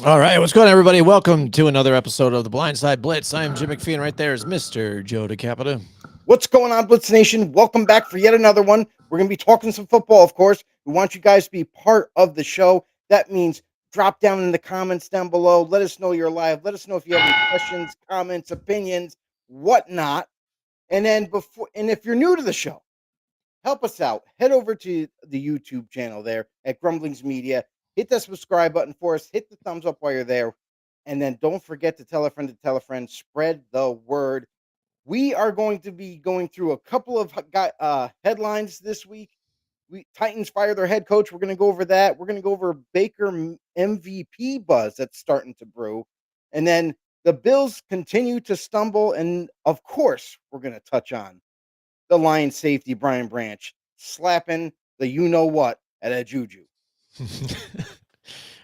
All right, what's going on, everybody? Welcome to another episode of the Blindside Blitz. I am Jim McFee, and right there is Mr. Joe DeCapita. What's going on, Blitz Nation? Welcome back for yet another one. We're going to be talking some football, of course. We want you guys to be part of the show. That means drop down in the comments down below. Let us know you're live. Let us know if you have any questions, comments, opinions, whatnot. And then if you're new to the show, help us out. Head over to the YouTube channel there at Grumblings Media. Hit that subscribe button for us. Hit the thumbs up while you're there. And then don't forget to tell a friend to tell a friend. Spread the word. We are going to be going through a couple of headlines this week. Titans fire their head coach. We're going to go over that. We're going to go over Baker MVP buzz that's starting to brew. And then the Bills continue to stumble. And, of course, we're going to touch on the Lions safety, Brian Branch, slapping the you-know-what at a Juju.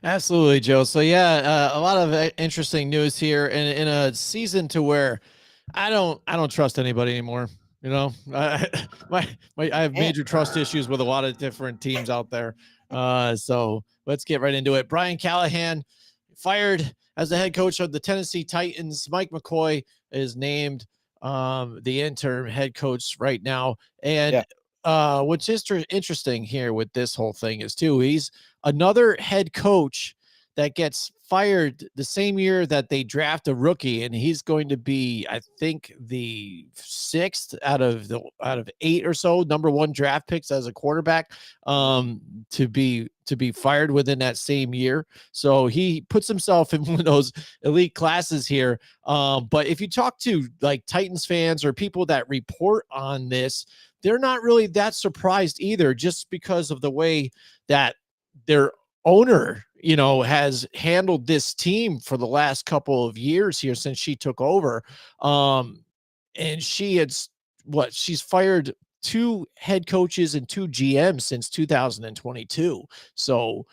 Absolutely, Joe. So, yeah, a lot of interesting news here in a season to where I don't trust anybody anymore. You know, I have major trust issues with a lot of different teams out there. So let's get right into it. Brian Callahan fired as the head coach of the Tennessee Titans. Mike McCoy is named the interim head coach right now. And what's interesting here with this whole thing is too, he's another head coach that gets fired the same year that they draft a rookie, and he's going to be, I think, the 6th out of 8 or so number 1 draft picks as a quarterback to be fired within that same year. So he puts himself in one of those elite classes here. But if you talk to like Titans fans or people that report on this, they're not really that surprised either, just because of the way that their owner, you know, has handled this team for the last couple of years here since she took over. And she's fired 2 head coaches and 2 GMs since 2022. So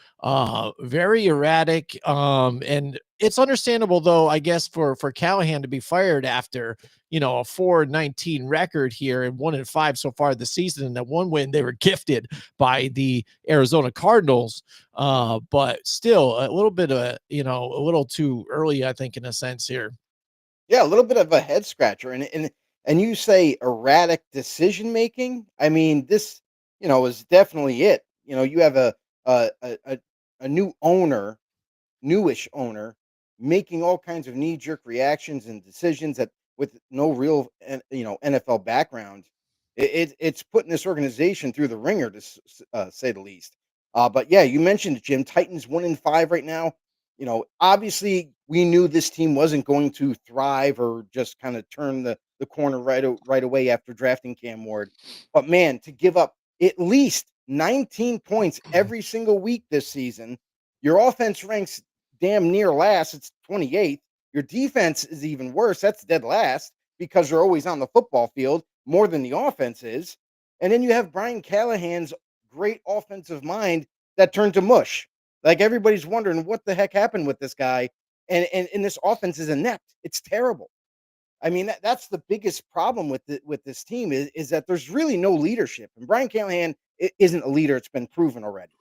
very erratic. And it's understandable, though, I guess, for Callahan to be fired after, you know, a 4-19 record here and 1-5 so far this season. And that one win they were gifted by the Arizona Cardinals. But still a little bit of, you know, a little too early, I think, in a sense here. Yeah, a little bit of a head scratcher. And you say erratic decision making. I mean, this, you know, is definitely it. You know, you have a new owner, newish owner, making all kinds of knee jerk reactions and decisions that with no real, NFL background. It's putting this organization through the ringer, to say the least. But yeah, you mentioned it, Jim. Titans 1-5 right now. You know, obviously we knew this team wasn't going to thrive or just kind of turn the corner right away after drafting Cam Ward. But man, to give up at least 19 points every single week this season, your offense ranks damn near last. It's 28th. Your defense is even worse. That's dead last because you're always on the football field more than the offense is. And then you have Brian Callahan's great offensive mind that turned to mush. Like everybody's wondering what the heck happened with this guy. And this offense is inept. It's terrible. I mean, that's the biggest problem with this team is that there's really no leadership. And Brian Callahan isn't a leader. It's been proven already.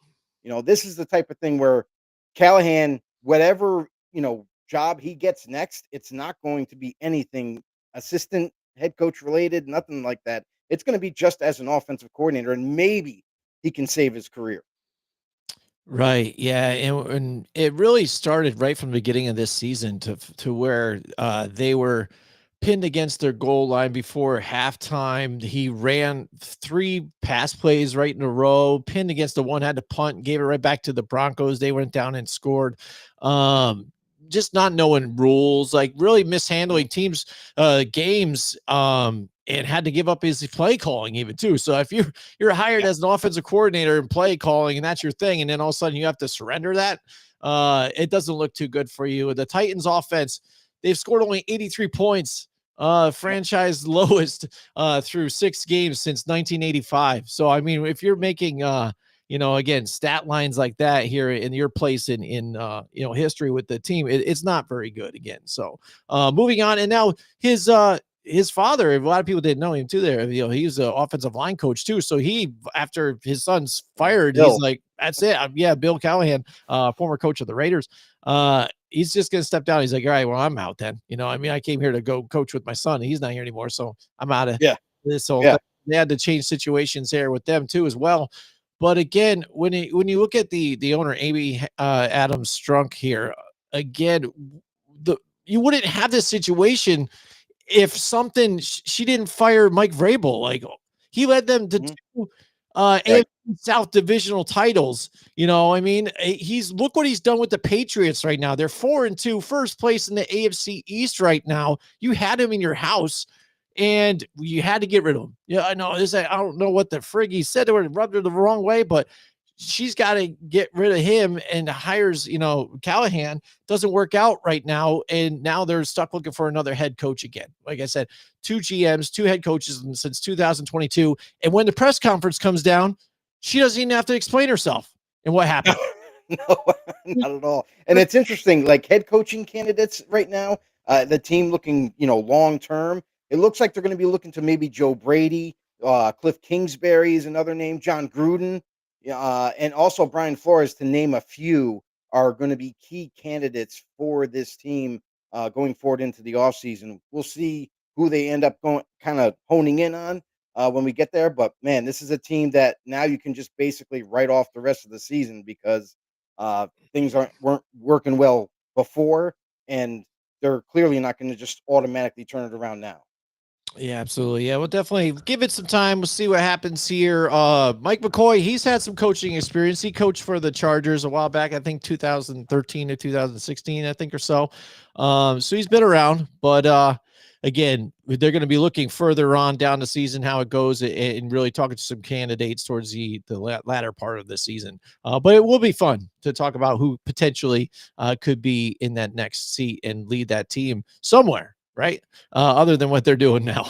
You know, this is the type of thing where Callahan, whatever, you know, job he gets next, it's not going to be anything assistant head coach related, nothing like that. It's going to be just as an offensive coordinator, and maybe he can save his career. Right. Yeah. And it really started right from the beginning of this season to where they were pinned against their goal line before halftime. He ran 3 pass plays right in a row, pinned against the one, had to punt, gave it right back to the Broncos. They went down and scored. just not knowing rules, like really mishandling teams, games, and had to give up his play calling even too. So if you're hired Yeah. as an offensive coordinator and play calling, and that's your thing, and then all of a sudden you have to surrender that, it doesn't look too good for you. The Titans offense, they've scored only 83 points, Yep. franchise lowest through 6 games since 1985. So I mean, if you're making again, stat lines like that here in your place in history with the team, it's not very good again. So moving on, and now his father, a lot of people didn't know him too there. He's an offensive line coach too. So he, after his son's fired, he's Bill. like, that's it. Yeah, Bill Callahan, former coach of the Raiders. He's just gonna step down. He's like, all right, well, I'm out then. I mean, I came here to go coach with my son. He's not here anymore, so I'm out of Yeah. this whole Yeah. thing. They had to change situations here with them too as well. But again, when you look at the owner, Amy Adams Strunk here, again, the you wouldn't have this situation if she didn't fire Mike Vrabel. Like, he led them to Mhm. two AFC Right. South divisional titles. I mean, look what he's done with the Patriots right now. They're 4-2, first place in the AFC East right now. You had him in your house, and you had to get rid of him. Yeah, I know this. I don't know what the frig he said to her, rubbed her the wrong way, but she's got to get rid of him and hires, Callahan. Doesn't work out right now, and now they're stuck looking for another head coach again. Like I said, 2 GMs, 2 head coaches since 2022, and when the press conference comes down, she doesn't even have to explain herself and what No, happened. no, not at all. And it's interesting, like head coaching candidates right now, the team looking, long term. It looks like they're going to be looking to maybe Joe Brady, Cliff Kingsbury is another name, John Gruden, yeah, and also Brian Flores, to name a few, are going to be key candidates for this team going forward into the offseason. We'll see who they end up going kind of honing in on when we get there. But man, this is a team that now you can just basically write off the rest of the season because things weren't working well before, and they're clearly not going to just automatically turn it around now. Yeah, absolutely. Yeah, we'll definitely give it some time. We'll see what happens here. Mike McCoy, he's had some coaching experience. He coached for the Chargers a while back, I think 2013 to 2016, I think, or so. So he's been around, but again, they're going to be looking further on down the season how it goes, and really talking to some candidates towards the latter part of the season. But it will be fun to talk about who potentially could be in that next seat and lead that team somewhere, right? Other than what they're doing now.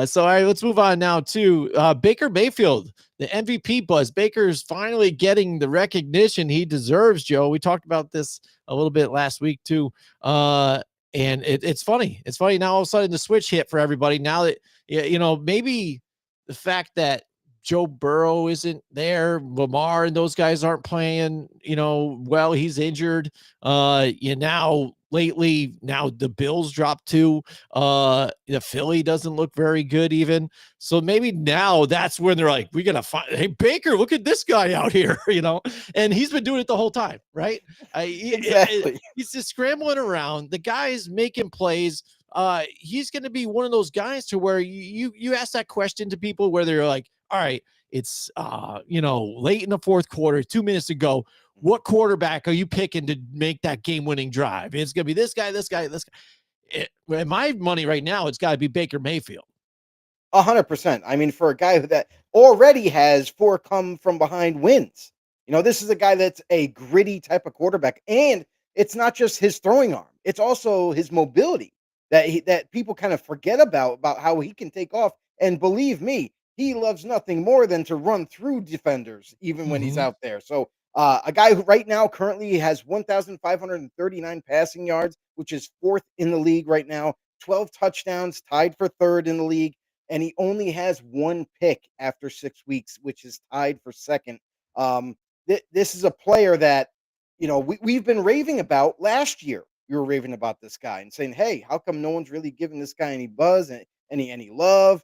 So, all right, let's move on now to Baker Mayfield, the MVP buzz. Baker's finally getting the recognition he deserves, Joe. We talked about this a little bit last week, too. And it's funny. It's funny now all of a sudden the switch hit for everybody. Now that, maybe the fact that Joe Burrow isn't there, Lamar and those guys aren't playing, well, he's injured. Now lately, now the Bills dropped 2. The Philly doesn't look very good even. So maybe now that's when they're like, we gotta find, hey, Baker, look at this guy out here, and he's been doing it the whole time, right? Exactly. He's just scrambling around. The guy's making plays. He's going to be one of those guys to where you ask that question to people where they're like, all right, it's late in the fourth quarter, 2 minutes to go. What quarterback are you picking to make that game-winning drive? It's going to be this guy, this guy, this guy. My money right now, it's got to be Baker Mayfield. 100%. I mean, for a guy that already has 4 come from behind wins, this is a guy that's a gritty type of quarterback, and it's not just his throwing arm; it's also his mobility that people kind of forget about how he can take off. And believe me, he loves nothing more than to run through defenders, even when he's Mm-hmm. out there. So, a guy who right now currently has 1,539 passing yards, which is 4th in the league right now, 12 touchdowns, tied for 3rd in the league, and he only has 1 pick after 6 weeks, which is tied for 2nd. This is a player that, we've been raving about last year. You were raving about this guy and saying, "Hey, how come no one's really giving this guy any buzz and any love?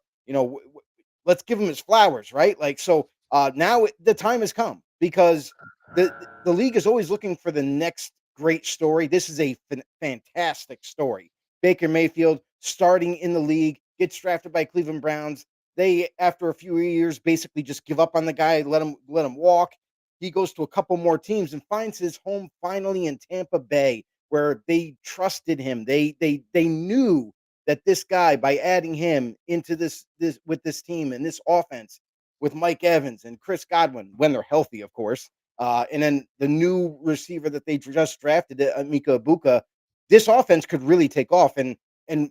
Let's give him his flowers, right?" Like so. Now the time has come because the league is always looking for the next great story. This is a fantastic story. Baker Mayfield starting in the league, gets drafted by Cleveland Browns. They, after a few years, basically just give up on the guy, let him walk. He goes to a couple more teams and finds his home finally in Tampa Bay. where they trusted him. They knew that this guy, by adding him into this with this team and this offense with Mike Evans and Chris Godwin when they're healthy, of course, and then the new receiver that they just drafted, Mika Ibuka, this offense could really take off, and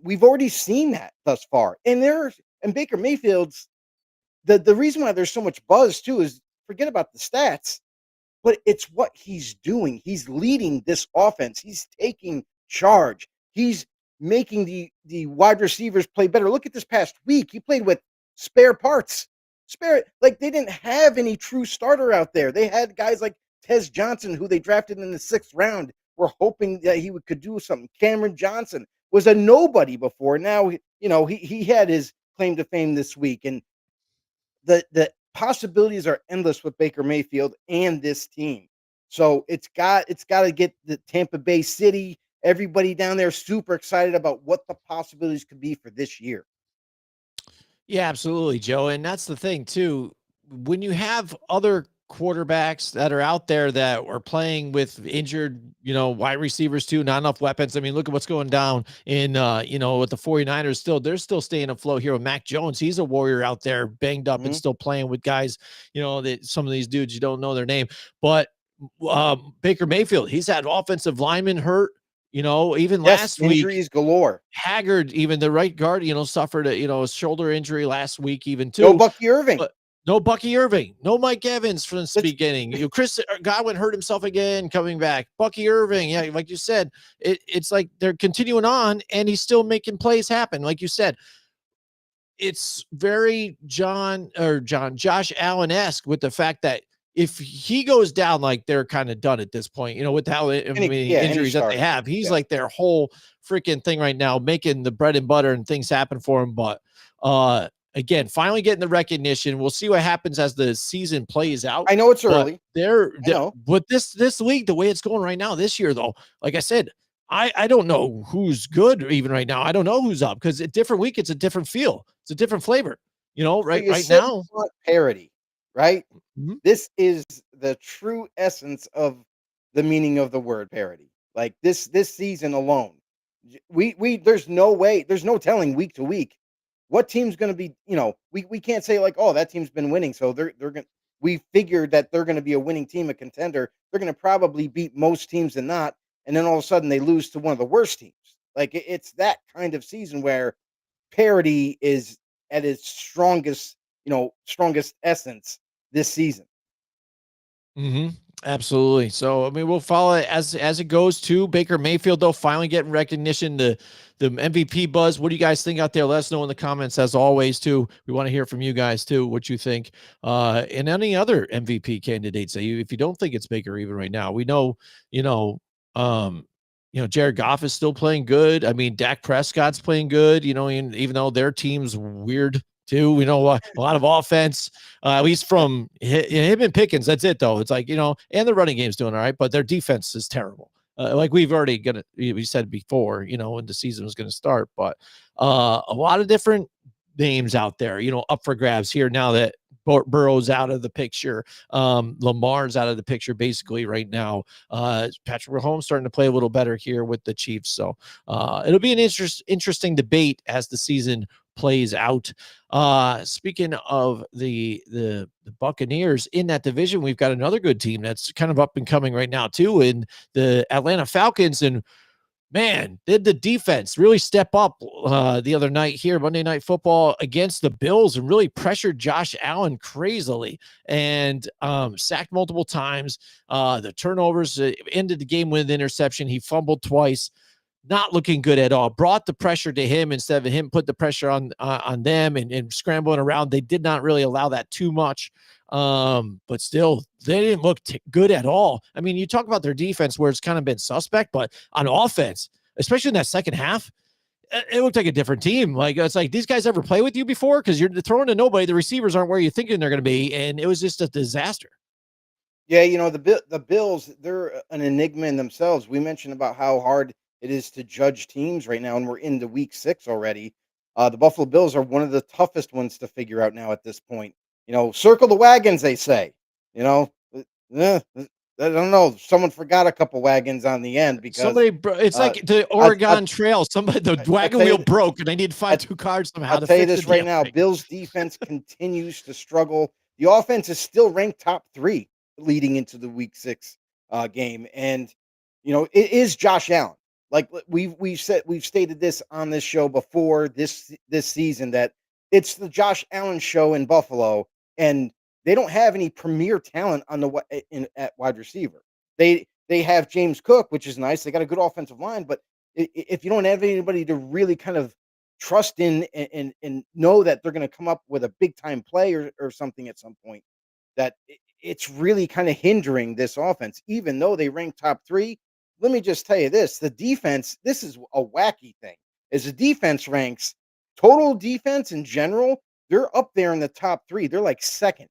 we've already seen that thus far. And Baker Mayfield's the reason why there's so much buzz too is forget about the stats, but it's what he's doing. He's leading this offense. He's taking charge. He's making the wide receivers play better. Look at this past week. He played with spare parts. Spare like they didn't have any true starter out there. They had guys like Tez Johnson, who they drafted in the 6th round. We're hoping that could do something. Cameron Johnson was a nobody before. Now, he had his claim to fame this week, and the possibilities are endless with Baker Mayfield and this team. So it's got to get the Tampa Bay City, everybody down there super excited about what the possibilities could be for this year. Yeah, absolutely, Joe. And that's the thing too. When you have other quarterbacks that are out there that are playing with injured, wide receivers too, not enough weapons. I mean, look at what's going down in, with the 49ers still, they're still staying afloat here with Mac Jones. He's a warrior out there banged up and still playing with guys, that some of these dudes, you don't know their name, but Baker Mayfield, he's had offensive linemen hurt. Even last week, injuries galore. Haggard, even the right guard, suffered a shoulder injury last week, even too. No Bucky Irving. But no Bucky Irving. No Mike Evans from the beginning. Chris Godwin hurt himself again coming back. Bucky Irving, yeah, like you said, it's like they're continuing on, and he's still making plays happen. Like you said, it's very Josh Allen-esque with the fact that if he goes down, like they're kind of done at this point, with how many injuries that they have, he's like their whole freaking thing right now, making the bread and butter and things happen for him. But again, finally getting the recognition. We'll see what happens as the season plays out. I know it's early. But this league, the way it's going right now, this year though, like I said, I don't know who's good even right now. I don't know who's up because a different week, it's a different feel. It's a different flavor, right now. Parity, right? Mm-hmm. This is the true essence of the meaning of the word parity. Like this season alone, there's no way, there's no telling week to week what team's going to be. We can't say like, oh, that team's been winning, so they're going. We figured that they're going to be a winning team, a contender. They're going to probably beat most teams and not, and then all of a sudden they lose to one of the worst teams. Like it's that kind of season where parity is at its strongest essence this season. Mm-hmm. Absolutely. So, I mean, we'll follow it as it goes to Baker Mayfield, though, finally getting recognition, the MVP buzz. What do you guys think out there? Let us know in the comments, as always, too. We want to hear from you guys, too, what you think. And any other MVP candidates that if you don't think it's Baker even right now, we know, Jared Goff is still playing good. I mean, Dak Prescott's playing good, even though their team's weird too. We know a lot of offense, at least from him and Pickens. That's it, though. It's like, and the running game's doing all right, but their defense is terrible. Like we've already we said before, when the season was going to start, but a lot of different names out there, up for grabs here now that Burrow's out of the picture. Lamar's out of the picture basically right now. Patrick Mahomes starting to play a little better here with the Chiefs. So it'll be an interesting debate as the season plays out. Speaking of the Buccaneers in that division, we've got another good team that's kind of up and coming right now too, in the Atlanta Falcons. And man, did the defense really step up the other night here, Monday Night Football, against the Bills, and really pressured Josh Allen crazily and sacked multiple times. The turnovers ended the game with an interception. He fumbled twice. Not looking good at all. Brought the pressure to him instead of him put the pressure on them and scrambling around. They did not really allow that too much. But still, they didn't look good at all. I mean, you talk about their defense where it's kind of been suspect, but on offense, especially in that second half, it looked like a different team. Like, it's like, these guys ever play with you before? Because you're throwing to nobody. The receivers aren't where you're thinking they're going to be, and it was just a disaster. Yeah, the Bills, they're an enigma in themselves. We mentioned about how hard it is to judge teams right now, and we're into week 6 already. The Buffalo Bills are one of the toughest ones to figure out now at this point. Circle the wagons, they say. I don't know. Someone forgot a couple wagons on the end because It's uh, like the I, Oregon Trail. Somebody, the I wagon tell wheel you, broke, and they need to find I, 2 cars somehow I'll to tell you fix the this right damn now. thing. Bills defense continues to struggle. The offense is still ranked top 3 leading into the week 6 game. And, it is Josh Allen. Like we've stated this on this show before this season that it's the Josh Allen show in Buffalo, and they don't have any premier talent on the at wide receiver. They have James Cook, which is nice. They got a good offensive line, but if you don't have anybody to really kind of trust in and know that they're going to come up with a big time play or something at some point, that it's really kind of hindering this offense, even though they rank top 3. Let me just tell you this: the defense. This is a wacky thing. As the defense ranks, total defense in general, they're up there in the top 3. They're like second,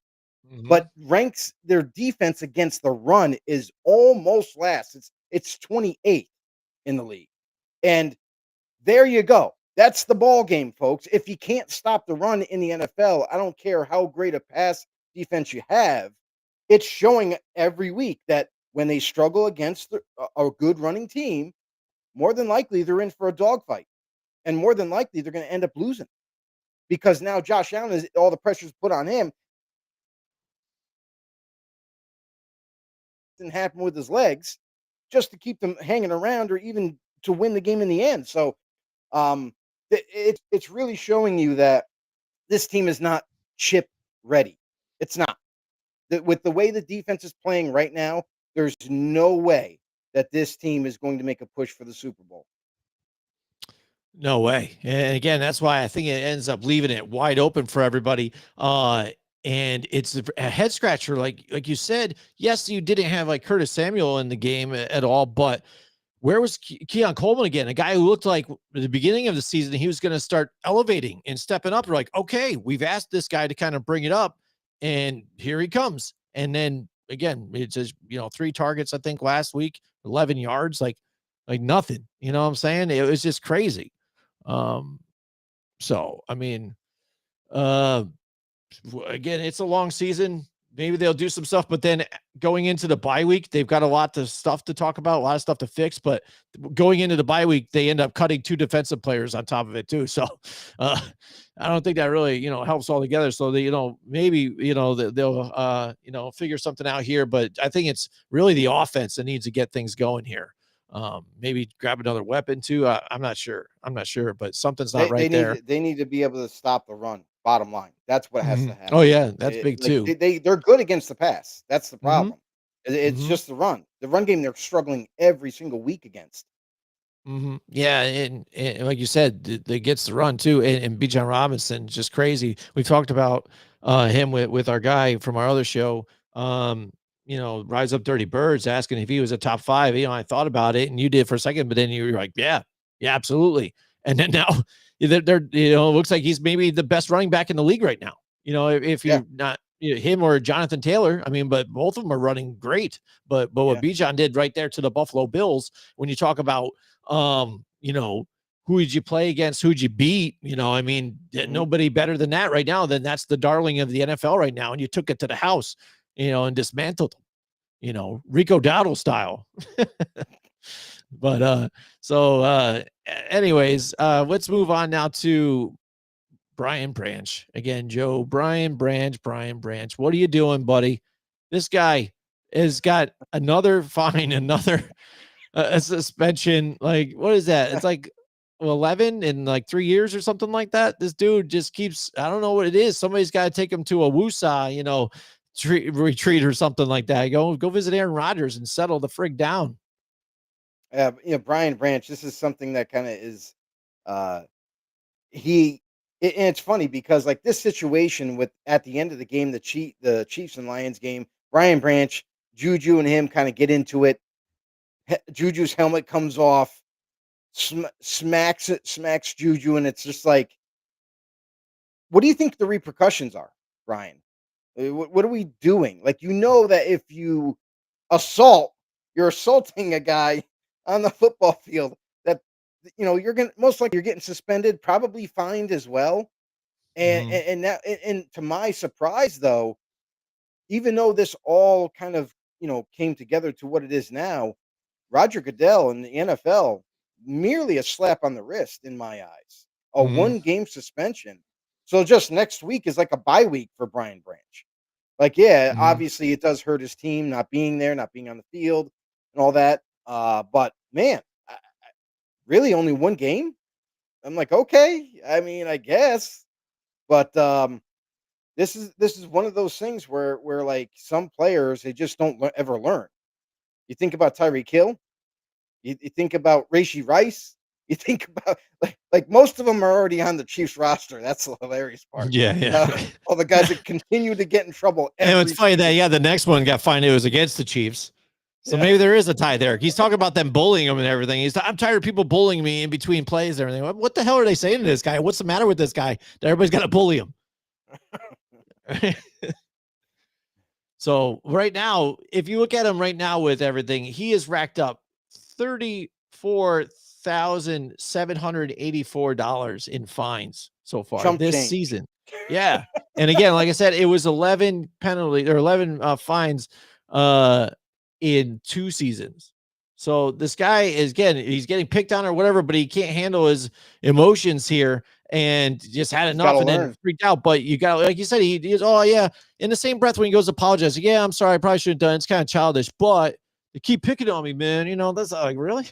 Mhm. but ranks their defense against the run is almost last. It's 28th in the league, and there you go. That's the ball game, folks. If you can't stop the run in the NFL, I don't care how great a pass defense you have. It's showing every week that when they struggle against a good running team, more than likely they're in for a dogfight, and more than likely they're going to end up losing because now Josh Allen is all the pressure's put on him. Didn't happen with his legs, just to keep them hanging around or even to win the game in the end. So um, it's really showing you that this team is not chip ready. It's not. With the way the defense is playing right now, there's no way that this team is going to make a push for the Super Bowl. No way. And again, that's why I think it ends up leaving it wide open for everybody. And it's a head scratcher, like you said. Yes, you didn't have like Curtis Samuel in the game at all, but where was Keon Coleman again? A guy who looked like at the beginning of the season he was going to start elevating and stepping up. We're like, okay, we've asked this guy to kind of bring it up, and here he comes. And then again, it's just 3 targets I think last week, 11 yards, like nothing. You know what I'm saying? It was just crazy. Um, so I mean, uh, again, it's a long season. Maybe they'll do some stuff, but then going into the bye week, they've got a lot of stuff to talk about, a lot of stuff to fix. But going into the bye week, they end up cutting 2 defensive players on top of it too. So uh, I don't think that really, helps all together. So they, maybe, they'll, figure something out here. But I think it's really the offense that needs to get things going here. Maybe grab another weapon too. I'm not sure. But something's not right there. They need to be able to stop the run. Bottom line, that's what has to Mhm. Oh happen. yeah, that's big Like too. they're good against the pass. That's the Hmm. problem. It's Hmm. just the run. The run game they're struggling every single week against. Hmm. Yeah, and like you said, it gets the run too. And Bijan Robinson, just crazy. We talked about him with our guy from our other show. Rise Up Dirty Birds, asking if he was a top 5. I thought about it, and you did for a second, but then you were like, yeah, yeah, absolutely. And then now they're it looks like he's maybe the best running back in the league right now. If Yeah, you're not him or Jonathan Taylor, I mean, but both of them are running great. But what yeah. Bijan did right there to the Buffalo Bills, when you talk about um, you know, who did you play against? Who'd you beat? I mean, Hmm. nobody better than that right now. Then that's the darling of the NFL right now. And you took it to the house, and dismantled them, Rico Dowdle style. But anyways, let's move on now to Brian Branch. Again, Joe, Brian Branch. What are you doing, buddy? This guy has got another fine, another a suspension. Like, what is that? It's like 11 in like 3 years or something like that. This dude just keeps, I don't know what it is. Somebody's got to take him to a woosah, retreat or something like that. Go visit Aaron Rodgers and settle the frig down. Brian Branch. This is something that kind of is uh he and it's funny because like this situation with at the end of the game, the Chiefs and Lions game, Brian Branch, Juju and him kind of get into it. Juju's helmet comes off, smacks Juju, and it's just like, what do you think the repercussions are, Brian? What are we doing? Like, that if you assault, you're assaulting a guy on the football field. That you're gonna most likely you're getting suspended, probably fined as well. Mhm. And to my surprise, though, even though this all kind of came together to what it is now, Roger Goodell in the NFL, merely a slap on the wrist in my eyes. A Mhm. 1-game suspension. So just next week is like a bye week for Brian Branch. Like, yeah, Mhm. obviously it does hurt his team not being there, not being on the field and all that. But man, really only 1 game? I'm like, okay. I mean, I guess. But this is one of those things where like some players they just don't ever learn. You think about Tyreek Hill, you think about Rashee Rice, you think about like most of them are already on the Chiefs roster. That's the hilarious part. Yeah, yeah. All the guys that continue to get in trouble And it's every funny that, single yeah, the next one got fined, it was against the Chiefs. So yeah. maybe there is a tie there. He's talking about them bullying him and everything. I'm tired of people bullying me in between plays and everything. What the hell are they saying to this guy? What's the matter with this guy that everybody's got to bully him? So right now, if you look at him right now with everything, he has racked up $34,784 in fines so far Chump this change. season. Yeah. And again, like I said, it was 11 penalty or 11 fines in 2 seasons. So this guy is he's getting picked on or whatever, but he can't handle his emotions here and just had He's got to enough and then learn. freaked out. But you got, like you said, he's, oh yeah, in the same breath when he goes to apologize, yeah, I'm sorry, I probably should have done it. It's kind of childish, but you keep picking on me, man. That's like, really?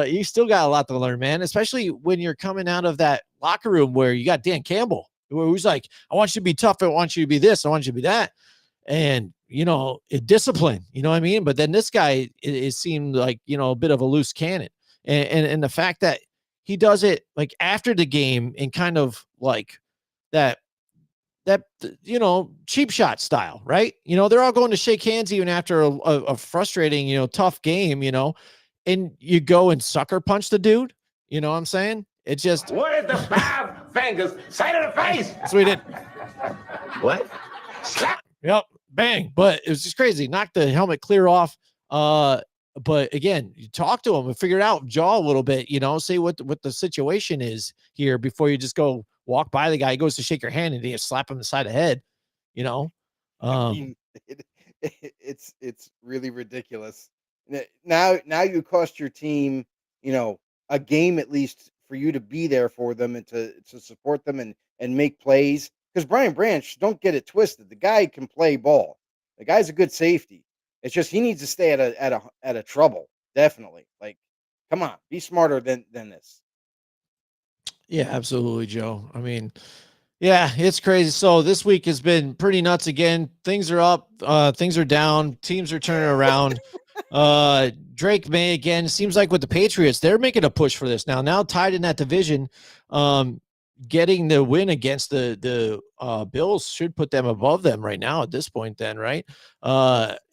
You still got a lot to learn, man, especially when you're coming out of that locker room where you got Dan Campbell, who's like, I want you to be tough. I want you to be this. I want you to be that. And, discipline, you know what I mean? But then this guy, it seemed like, a bit of a loose cannon. And the fact that he does it like after the game and kind of like that cheap shot style, right? They're all going to shake hands even after a frustrating, tough game, and you go and sucker punch the dude. You know what I'm saying? It just Where's the 5 fingers? Say to the face. that's what he did. What? Slap. Yep, bang. But it was just crazy. Knocked the helmet clear off. But again, you talk to him and figure it out, jaw a little bit, say what the situation is here before you just go walk by the guy. He goes to shake your hand and you slap him in the side of the head, you know. I mean, it's really ridiculous. Now you cost your team, a game at least for you to be there for them and to support them and make plays. Because Brian Branch, don't get it twisted. The guy can play ball. The guy's a good safety. It's just he needs to stay at a trouble. Definitely. Like, come on, be smarter than this. Yeah, absolutely, Joe. I mean, yeah, it's crazy. So this week has been pretty nuts again. Things are up, things are down, teams are turning around. Drake May again. Seems like with the Patriots, they're making a push for this now. Now tied in that division, getting the win against the Bills should put them above them right now at this point. Then, right?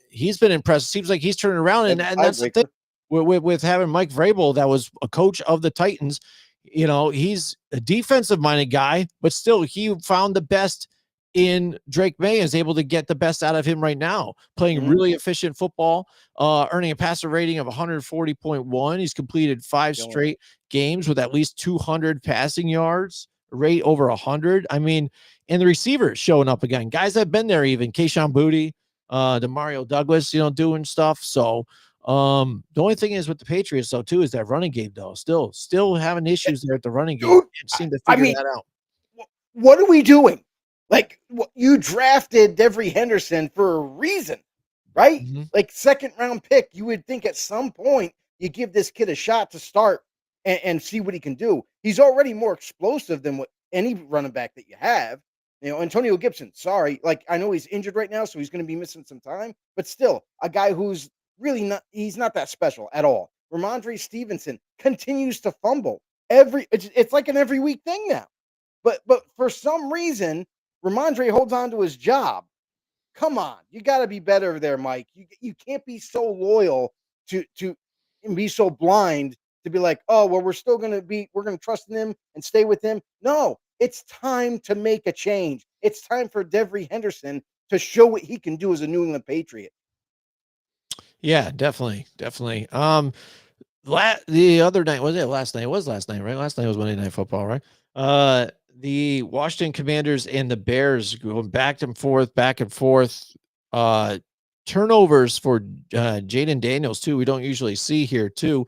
He's been impressive. Seems like he's turning around, And and that's the thing with having Mike Vrabel, that was a coach of the Titans. He's a defensive minded guy, but still he found the best in Drake May, is able to get the best out of him right now, playing really efficient football, earning a passer rating of 140.1. He's completed 5 straight games with at least 200 passing yards, rate over 100. I mean, and the receivers showing up again, guys that have been there, even Kayshon Boutte, Demario Douglas, doing stuff. So the only thing is with the Patriots though too is that running game though, still having issues there at the running game. Dude, Can't seem to I figure mean, that out. what are we doing? Like, you drafted Devery Henderson for a reason, right? Mhm. Like, second round pick. You would think at some point you give this kid a shot to start and see what he can do. He's already more explosive than what any running back that you have. Antonio Gibson, sorry. Like, I know he's injured right now, so he's going to be missing some time, but still, a guy who's really he's not that special at all. Ramondre Stevenson continues to fumble. It's like an every week thing now. But for some reason, Ramondre holds on to his job. Come on, you got to be better there, Mike. You can't be so loyal to and be so blind to be like, oh well, we're gonna trust in him and stay with him. No, it's time to make a change. It's time for Devery Henderson to show what he can do as a New England Patriot. Yeah, definitely, definitely. The other night, was it last night? It was last night, right? Last night was Monday Night Football, right? The Washington Commanders and the Bears going back and forth, back and forth. turnovers for Jaden Daniels too. We don't usually see here too.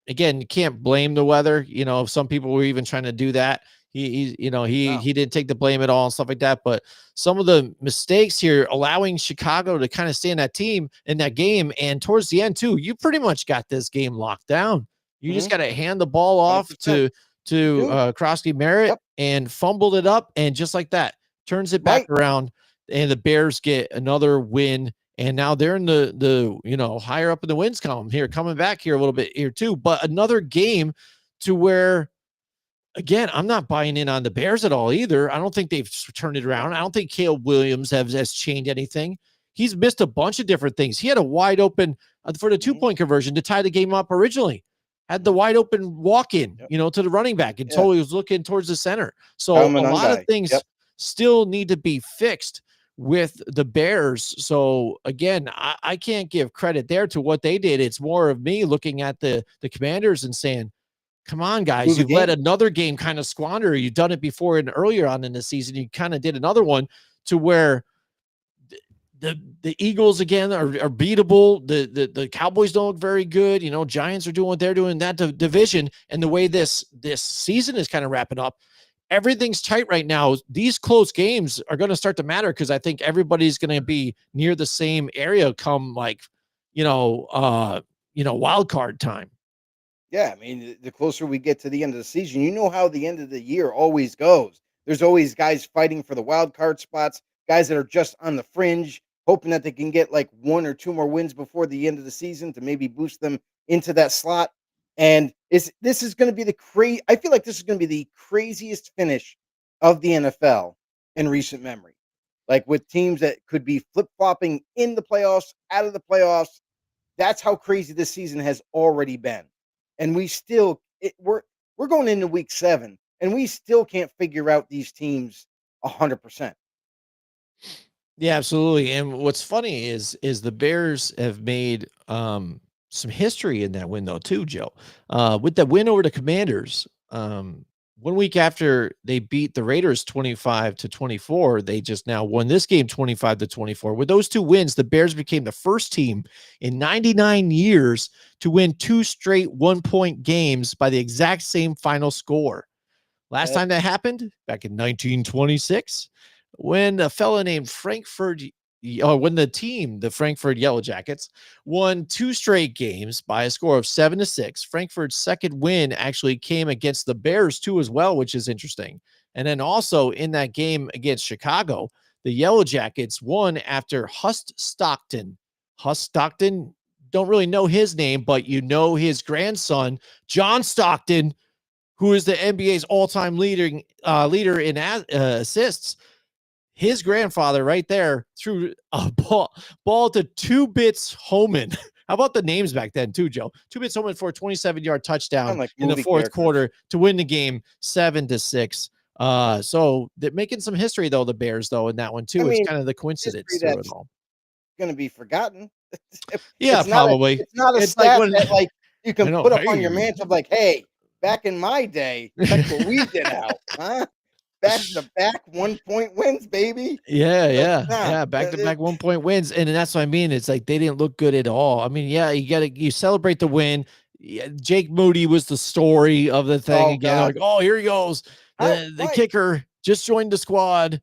Again, you can't blame the weather. You know, some people were even trying to do that. He didn't take the blame at all and stuff like that. But some of the mistakes here, allowing Chicago to kind of stay in that team in that game, and towards the end too, you pretty much got this game locked down. You just got to hand the ball off 100%. to Krosky Merritt Yep. and fumbled it up, and just like that, turns it back Right. around, and the Bears get another win. And now they're in the higher up in the wins column here, coming back here a little bit here too. But another game to where, again, I'm not buying in on the Bears at all either. I don't think they've turned it around. I don't think Caleb Williams has changed anything. He's missed a bunch of different things. He had a wide open for the 2-point conversion to tie the game up originally. Had the wide open walk in, to the running back, and totally was looking towards the center. So a lot of things still need to be fixed with the Bears. So again, I can't give credit there to what they did. It's more of me looking at the Commanders and saying, come on, guys, you've let another game kind of squander. You've done it before and earlier on in the season. You kind of did another one to where the Eagles again are beatable. The Cowboys don't look very good. Giants are doing what they're doing in that division. And the way this season is kind of wrapping up, everything's tight right now. These close games are going to start to matter because I think everybody's going to be near the same area come wild card time. Yeah, I mean, the closer we get to the end of the season, you know how the end of the year always goes. There's always guys fighting for the wild card spots, guys that are just on the fringe, hoping that they can get like 1 or 2 more wins before the end of the season to maybe boost them into that slot. And this is going to be I feel like this is going to be the craziest finish of the NFL in recent memory. Like with teams that could be flip-flopping in the playoffs, out of the playoffs. That's how crazy this season has already been. And we're going into week 7 and we still can't figure out these teams 100%. Yeah, absolutely. And what's funny is the Bears have made some history in that win though too, Joe. With the win over the Commanders, 1 week after they beat the Raiders 25-24, they just now won this game 25-24. With those 2 wins, the Bears became the first team in 99 years to win 2 straight 1-point games by the exact same final score. Last time that happened, back in 1926, when a fella named when the Frankfurt Yellow Jackets won 2 straight games by a score of 7-6. Frankfurt's second win actually came against the Bears too as well, which is interesting. And then also in that game against Chicago, the Yellow Jackets won after Hust Stockton. Hust Stockton, don't really know his name, but his grandson, John Stockton, who is the NBA's all-time leader in assists. His grandfather right there threw a ball to 2-Bits Homan. How about the names back then too, Joe? 2-Bits Homan for a 27-yard touchdown in the fourth quarter to win the game 7-6. So they're making some history though, the Bears though, in that one too. It's kind of the coincidence to it all. Going to be forgotten. Yeah, probably. It's not a stat that you can put up on your mantle like, hey, back in my day, check what we did out, huh? Back-to-back 1-point wins, baby. Yeah. Back-to-back 1-point wins. And that's what I mean. It's like they didn't look good at all. I mean, yeah, you celebrate the win. Yeah, Jake Moody was the story of the thing again. Like, oh, here he goes. The kicker just joined the squad.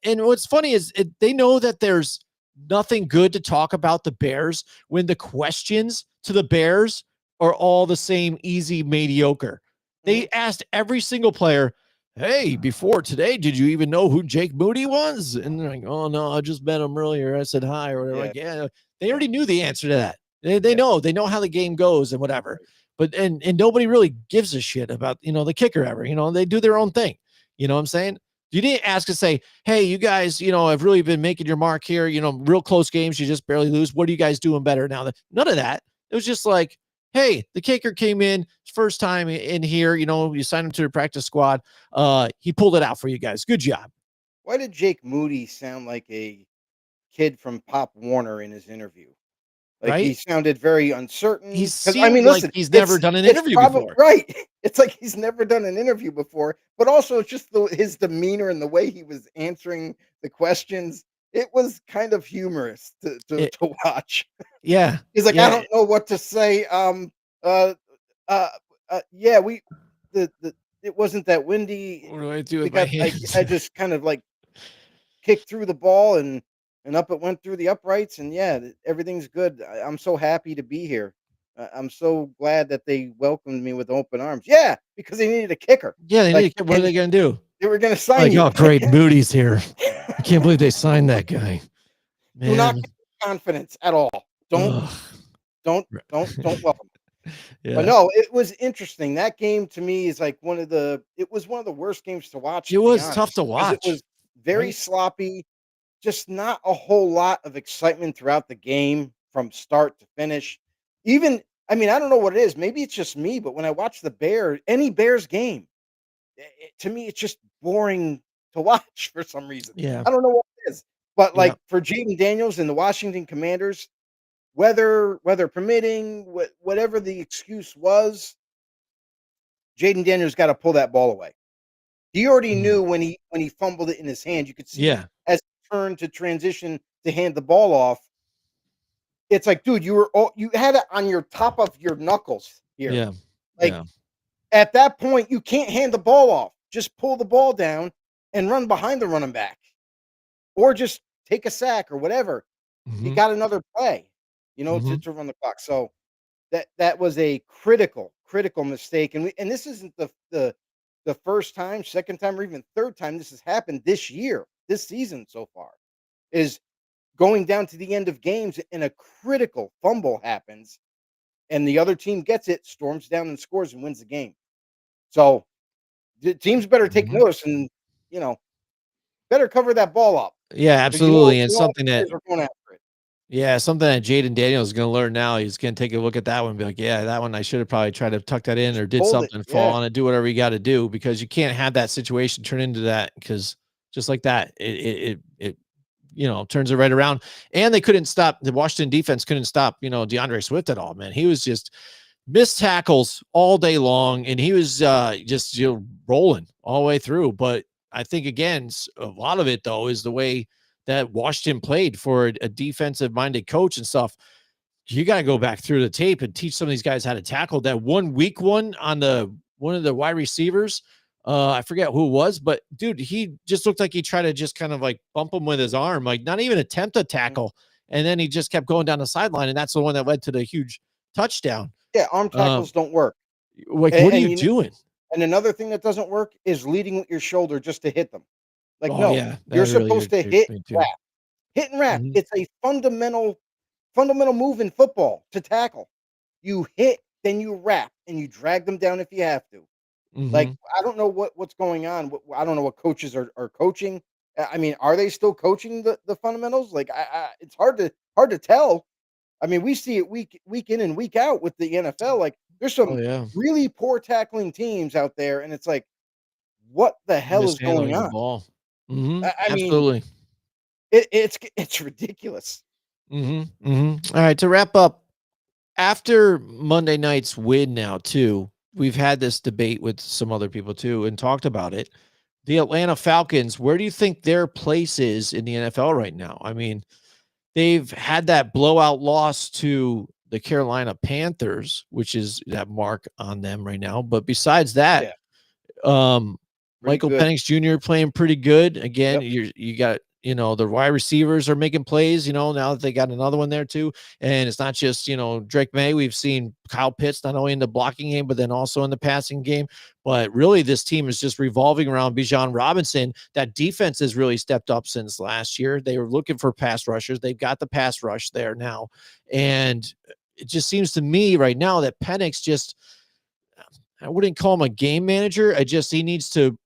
And what's funny is they know that there's nothing good to talk about the Bears when the questions to the Bears are all the same, easy, mediocre. They asked every single player, hey, before today, did you even know who Jake Moody was? And they're like, oh, no, I just met him earlier. I said hi or whatever. Yeah. Like, they already knew the answer to that. They know how the game goes and whatever. But and nobody really gives a shit about, the kicker ever. They do their own thing. You know what I'm saying? You didn't ask to say, hey, you guys, have really been making your mark here. Real close games. You just barely lose. What are you guys doing better now? None of that. It was just like, hey, the kicker came in first time in here. You signed him to the practice squad. He pulled it out for you guys. Good job. Why did Jake Moody sound like a kid from Pop Warner in his interview? Like he sounded very uncertain. Listen, he's never done an interview before. Right. It's like he's never done an interview before, but also it's just his demeanor and the way he was answering the questions. it was kind of humorous to It, to watch. yeah, He's like, "I yeah. don't know what to say, uh, uh, yeah, we the it wasn't that windy. What do I do We with my got hands? I just kind of, like, kicked through the ball and up it went through the uprights, and yeah, everything's good. I'm so happy to be here. I'm so glad that they welcomed me with open arms." Yeah, because they needed a kicker. Yeah, they Like, need. What are and they gonna do? they were gonna sign Like, you. oh, great, Moody's here. I can't believe they signed that guy, Do not man. give confidence at all. Don't Ugh. don't welcome. But Yeah, no, it was interesting. That game to me is like it was one of the worst games to watch, it to be was tough honest, to because it watch, was very right? sloppy, just not a whole lot of excitement throughout the game from start to finish. Even I mean, I don't know what it is. Maybe it's just me, but when I watch any Bears game, to me, it's just boring to watch for some reason. Yeah, I don't know what it is. But yeah. like for Jaden Daniels and the Washington Commanders, weather permitting, whatever the excuse was, Jaden Daniels got to pull that ball away. He already Mhm. knew when he fumbled it in his hand. You could see Yeah, as he turned to transition to hand the ball off. It's like, dude, you had it on your top of your knuckles here. yeah, Like yeah. at that point, you can't hand the ball off. Just pull the ball down and run behind the running back, or just take a sack or whatever. You Mhm, got another play, mhm. to run the clock. So that was a critical mistake, and this isn't the first time, second time, or even third time this has happened this season so far, is going down to the end of games and a critical fumble happens, and the other team gets it, storms down and scores and wins the game. So, the teams better take Mhm. notice and, you know, better cover that ball up Yeah, because absolutely, and all something the that players are going after it. yeah, something that Jaden Daniels is gonna learn now. He's gonna take a look at that one and be like, "Yeah, that one I should have probably tried to tuck that in Just or did hold it. something, fall Yeah. on it, do whatever you gotta do," because you can't have that situation turn into that because just like that, turns it right around, and they couldn't stop the Washington defense couldn't stop, DeAndre Swift at all, man. He was just missed tackles all day long, and he was, just, rolling all the way through, but I think, again, a lot of it, though, is the way that Washington played for a defensive-minded coach and stuff. You gotta go back through the tape and teach some of these guys how to tackle. That one weak one on the one of the wide receivers, I forget who it was, but dude, he just looked like he tried to just kind of like bump him with his arm, like not even attempt a Mhm. tackle, and then he just kept going down the sideline, and that's the one that led to the huge touchdown. Yeah, arm Um, tackles don't work. like, And what are and you you kn doing? and another thing that doesn't work is leading with your shoulder just to hit them. Like, Oh, no, yeah, you're that really supposed to irritates me too. hit and wrap. Mhm, It's a fundamental move in football to tackle. You hit, then you wrap, and you drag them down if you have to. Like, mhm. I don't know what's going on. I don't know what coaches are coaching. I mean, are they still coaching the fundamentals? Like, it's hard to tell. I mean, we see it week in and week out with the NFL. Like, there's Oh, some yeah. really poor tackling teams out there, and it's like, what the hell is going Mishandling the on? ball. Mhm, I mean, absolutely. it's ridiculous. Mhm, mhm. Alright, to wrap up, after Monday night's win now too, we've had this debate with some other people too and talked about it. The Atlanta Falcons, where do you think their place is in the NFL right now? I mean, they've had that blowout loss to the Carolina Panthers, which is that mark on them right now. But besides that, Yeah, um, pretty Michael good. Penix Jr. playing pretty good. Again, Yep. you got, the wide receivers are making plays, now that they got another one there too. And it's not just, Drake May. We've seen Kyle Pitts not only in the blocking game, but then also in the passing game. But really, this team is just revolving around Bijan Robinson. That defense has really stepped up since last year. They were looking for pass rushers. They've got the pass rush there now. And it just seems to me right now that Penix just I wouldn't call him a game manager. He needs to,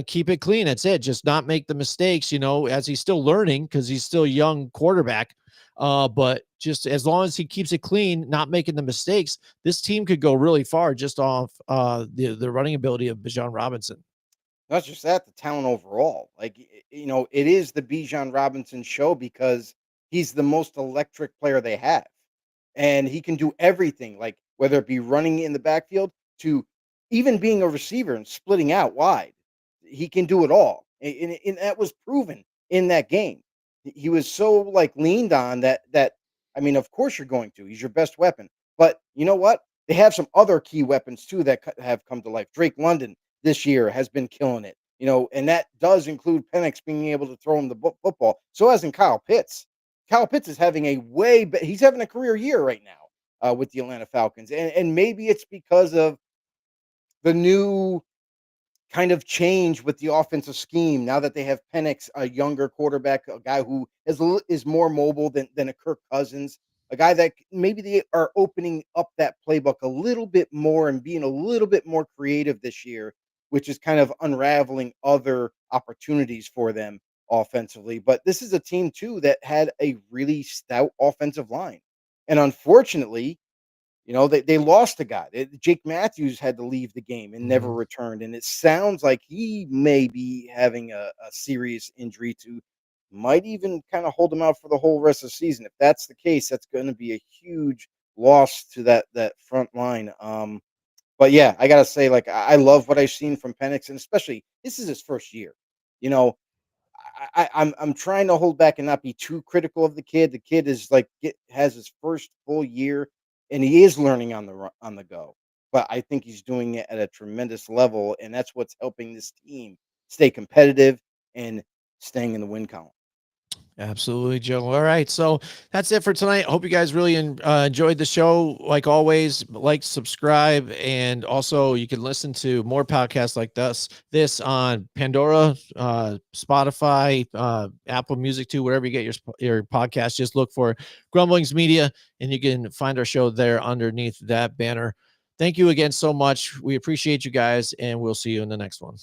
keep it clean. That's it. Just not make the mistakes, as he's still learning because he's still a young quarterback. But just as long as he keeps it clean, not making the mistakes, this team could go really far just off the running ability of Bijan Robinson. Not just that, the talent overall. Like, it is the Bijan Robinson show because he's the most electric player they have. And he can do everything, like whether it be running in the backfield to even being a receiver and splitting out wide. He can do it all. And that was proven in that game. he was so like leaned on that I mean, of course you're going to. He's your best weapon. But you know what? They have some other key weapons too that have come to life. Drake London this year has been killing it. And that does include Penix being able to throw him the football. So hasn't Kyle Pitts. Kyle Pitts is having he's having a career year right now with the Atlanta Falcons. And maybe it's because of the new kind of change with the offensive scheme now that they have Penix, a younger quarterback, a guy who is more mobile than a Kirk Cousins, a guy that maybe they are opening up that playbook a little bit more and being a little bit more creative this year, which is kind of unraveling other opportunities for them offensively. But this is a team too that had a really stout offensive line. And unfortunately, they lost a guy. Jake Matthews had to leave the game and never Mhm. returned, and it sounds like he may be having a serious injury to might even kind of hold him out for the whole rest of the season. If that's the case, that's going to be a huge loss to that front line. But yeah, I gotta say, like I love what I've seen from Penix, and especially this is his first year. You know, I'm trying to hold back and not be too critical of the kid. The kid is like has his first full year, and he is learning on the go. But I think he's doing it at a tremendous level, and that's what's helping this team stay competitive and staying in the win column. Absolutely, Joe. All right. So that's it for tonight. Hope you guys really enjoyed the show. Like always, like, subscribe, and also you can listen to more podcasts like this on Pandora, Spotify, Apple Music too, wherever you get your podcast. Just look for Grumblings Media, and you can find our show there underneath that banner. Thank you again so much. We appreciate you guys, and we'll see you in the next one.